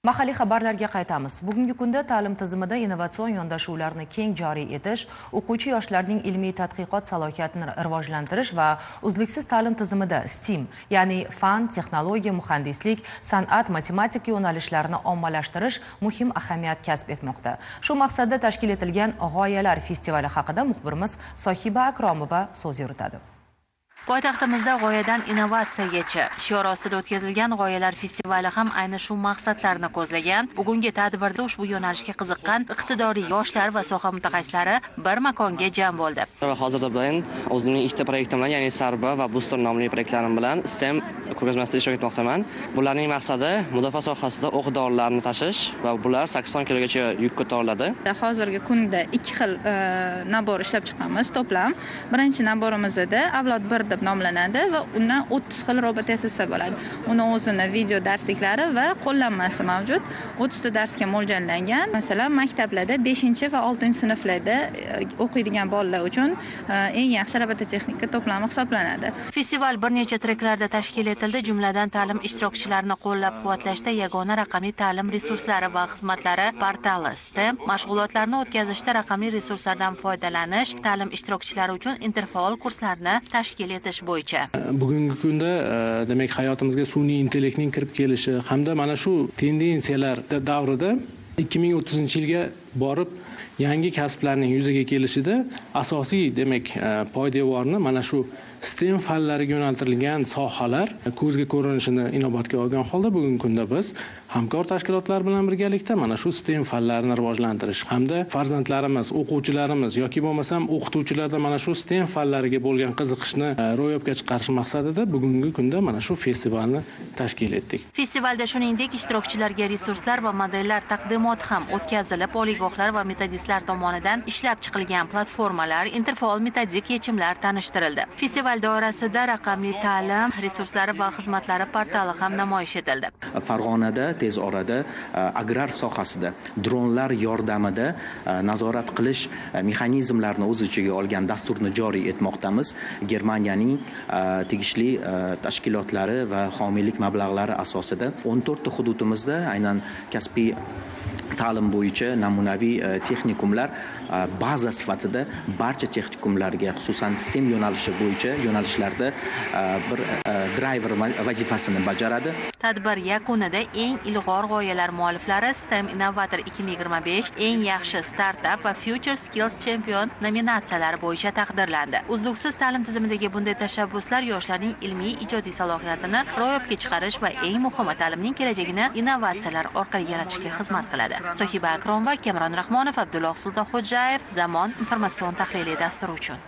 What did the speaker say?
Mahalliy xabarlarga qaytamiz. Bugungi kunda ta'lim tizimida innovatsion yondashuvlarni keng joriy etish, o'quvchi yoshlarning ilmiy tadqiqot salohiyatini rivojlantirish va uzluksiz ta'lim tizimida STEAM, ya'ni fan, texnologiya, muhandislik, san'at, matematika yo'nalishlarini ommalashtirish muhim ahamiyat kasb etmoqda. Shu maqsadda tashkil etilgan G'oyalar festivali haqida muxbirimiz Sohiba Akromova so'z yuritadi. Poytaxtimizda g'oyadan innovatsiyagacha shior ostida o'tkazilgan G'oyalar festivali ham ayni shu maqsadlarni ko'zlagan. Bugungi tadbirda ushbu yo'nalishga qiziqqan iqtidorli yoshlar va soha mutaxassislari bir makonga jam bo'ldi. Hozirda bilan o'zimning ikkita proyektim bilan, ya'ni Sarba va Booster nomli proyektlarim bilan STEM ko'rgazmasida ishtirok etmoqdaman. Bularning maqsadi mudofaa sohasida o'q-dorilarni tashish va bular 80 kilogacha yuk ko'tariladi. Hozirgi kunda ikki xil nabor ishlab chiqamiz to'plam. Birinchi naborimizda avlod 1 deb nomlanadi va undan 30 xil robotatsiya bo'ladi. Uni o'zini video darsliklari va qo'llanmasi mavjud. 30 ta darsga mo'ljallangan. Masalan, maktablarda 5 va 6 sinflarda o'qiydigan bolalar uchun eng yaxshi robototexnika to'plami hisoblanadi. Festival bir necha treklarda tashkil etildi, jumladan ta'lim ishtirokchilarini qo'llab-quvvatlashda yagona raqamli ta'lim resurslari va xizmatlari portali STEM, mashg'ulotlarni o'tkazishda raqamli resurslardan foydalanish, ta'lim ishtirokchilari uchun interfaol kurslarni tashkil etish bo'yicha. Bugungi kunda demak hayotimizga sun'iy intellektning kirib kelishi hamda mana shu tendensiyalar davrida 2030-yilga borib yangi kasblarning yuzaga kelishida asosiy demak poydevorni mana shu STEM fanlariga yo'naltirilgan sohalar ko'zga ko'rinishini inobatga olgan holda bugungi kunda biz hamkor tashkilotlar bilan birgalikda mana shu STEM fanlarini rivojlantirish hamda farzandlarimiz, o'quvchilarimiz yoki bo'lmasam o'qituvchilarda mana shu STEM fanlariga bo'lgan qiziqishni ro'yobga chiqarish maqsadida bugungi kunda mana shu festivalni tashkil etdik. Festivalda shuningdek ishtirokchilarga resurslar va modellar taqdimoti ham o'tkazilib, oliygohlar va metodistlar tomonidan ishlab chiqilgan platformalar, interfaol metodik yechimlar tanishtirildi. Festival doirasida raqamli ta'lim resurslari va xizmatlari portali ham namoyish etildi. Farg'onada tez orada agrar sohasida dronlar yordamida nazorat qilish mexanizmlarini o'z ichiga olgan dasturni joriy etmoqdamiz. Germaniyaning tegishli tashkilotlari va homiylik mablag'lari asosida 14 ta hududimizda aynan kasbiy ta'lim bo'yicha namunaviy texnikumlar baza sifatida barcha texnikumlarga, xususan STEM yo'nalishi bo'yicha yo'nalishlarda bir driver vazifasini bajaradi. Tadbir yakunida eng ilg'or g'oyalar mualliflari STEM Innovator 2025, eng yaxshi startup va Future Skills Champion nominatsiyalari bo'yicha taqdirlandi. Uzluksiz ta'lim tizimidagi bunday tashabbuslar yoshlarning ilmiy ijodiy salohiyatini ro'yobga chiqarish va eng muhimi ta'limning kelajagini innovatsiyalar orqali yaratishga xizmat qiladi. Sohiba Akromova, Kamron Rahmonov, Abdulloh Sultonxo'jayev, Zamon informatsion tahliliy dasturi uchun.